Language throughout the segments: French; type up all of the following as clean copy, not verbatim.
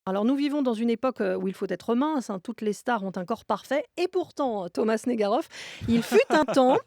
Alors nous vivons dans une époque où il faut être mince, hein, toutes les stars ont un corps parfait et pourtant Thomas Negaroff, il fut un temps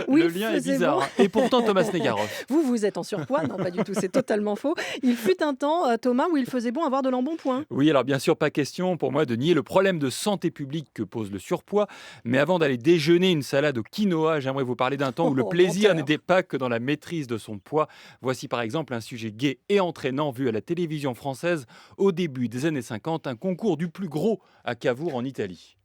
où Le il lien est faisait beau. bizarre, hein. Et pourtant Thomas Negaroff. Vous, vous êtes en surpoids? Non, pas du tout, c'est totalement faux. Il fut un temps, Thomas, où il faisait bon avoir de l'embonpoint. Oui, alors bien sûr, pas question pour moi de nier le problème de santé publique que pose le surpoids. Mais avant d'aller déjeuner une salade au quinoa, j'aimerais vous parler d'un temps où le Oh, plaisir menteur. n'était pas que dans la maîtrise de son poids. Voici par exemple un sujet gai et entraînant vu à la télévision française au début des années 50, un concours du plus gros à Cavour en Italie.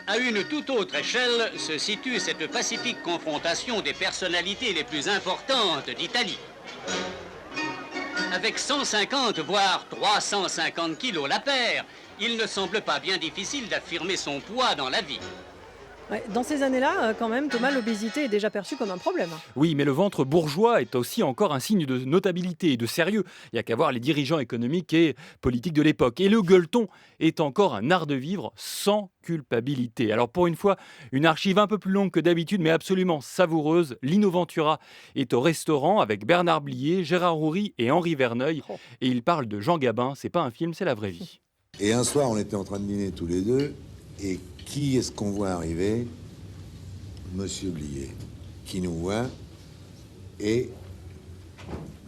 À une toute autre échelle se situe cette pacifique confrontation des personnalités les plus importantes d'Italie. Avec 150 voire 350 kilos la paire, il ne semble pas bien difficile d'affirmer son poids dans la vie. Ouais, dans ces années-là, quand même, Thomas, l'obésité est déjà perçue comme un problème. Oui, mais le ventre bourgeois est aussi encore un signe de notabilité et de sérieux. Il n'y a qu'à voir les dirigeants économiques et politiques de l'époque. Et le gueuleton est encore un art de vivre sans culpabilité. Alors pour une fois, une archive un peu plus longue que d'habitude, mais absolument savoureuse. Lino Ventura est au restaurant avec Bernard Blier, Gérard Houry et Henri Verneuil. Oh. Et il parle de Jean Gabin. C'est pas un film, c'est la vraie vie. Et un soir, on était en train de dîner tous les deux, et qui est-ce qu'on voit arriver? Monsieur Blier, qui nous voit, et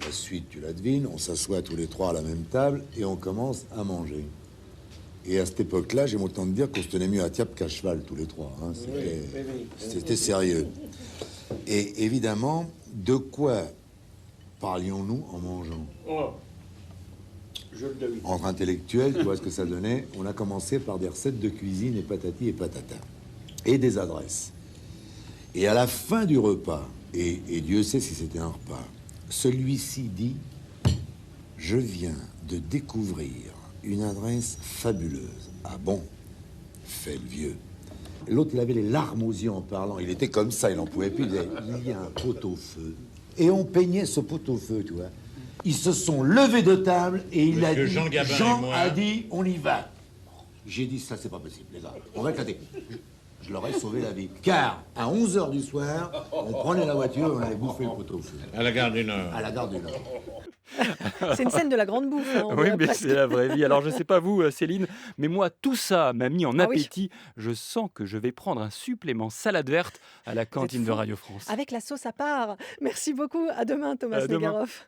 la suite, tu la devines, on s'assoit tous les trois à la même table, et on commence à manger. Et à cette époque-là, j'aime autant te dire qu'on se tenait mieux à table qu'à cheval, tous les trois. Hein. C'était sérieux. Et évidemment, de quoi parlions-nous en mangeant? Entre intellectuels, tu vois ce que ça donnait. On a commencé par des recettes de cuisine et patati et patata. Et des adresses. Et à la fin du repas, et Dieu sait si c'était un repas, celui-ci dit: je viens de découvrir une adresse fabuleuse. Ah bon? Fait le vieux. L'autre, il avait les larmes aux yeux en parlant. Il était comme ça, il n'en pouvait plus. Il disait: il y a un pot-au-feu. Et on peignait ce pot-au-feu, tu vois. Ils se sont levés de table et il a dit, Jean Gabin et Jean moi. a dit, on y va. J'ai dit, ça c'est pas possible, les gars. On va éclater. Je leur ai sauvé la vie. Car à 11h du soir, on prenait la voiture et on allait bouffer le pot-au-feu. À la gare du Nord. À la gare du Nord. C'est une scène de la grande bouffe, hein, on Oui, dirait mais presque. c'est la vraie vie. Alors, je sais pas vous, Céline, mais moi, tout ça m'a mis en Ah oui. appétit. Je sens que je vais prendre un supplément salade verte à la Vous êtes cantine de fou. Radio France. Avec la sauce à part. Merci beaucoup. À demain, Thomas À demain. Negaroff.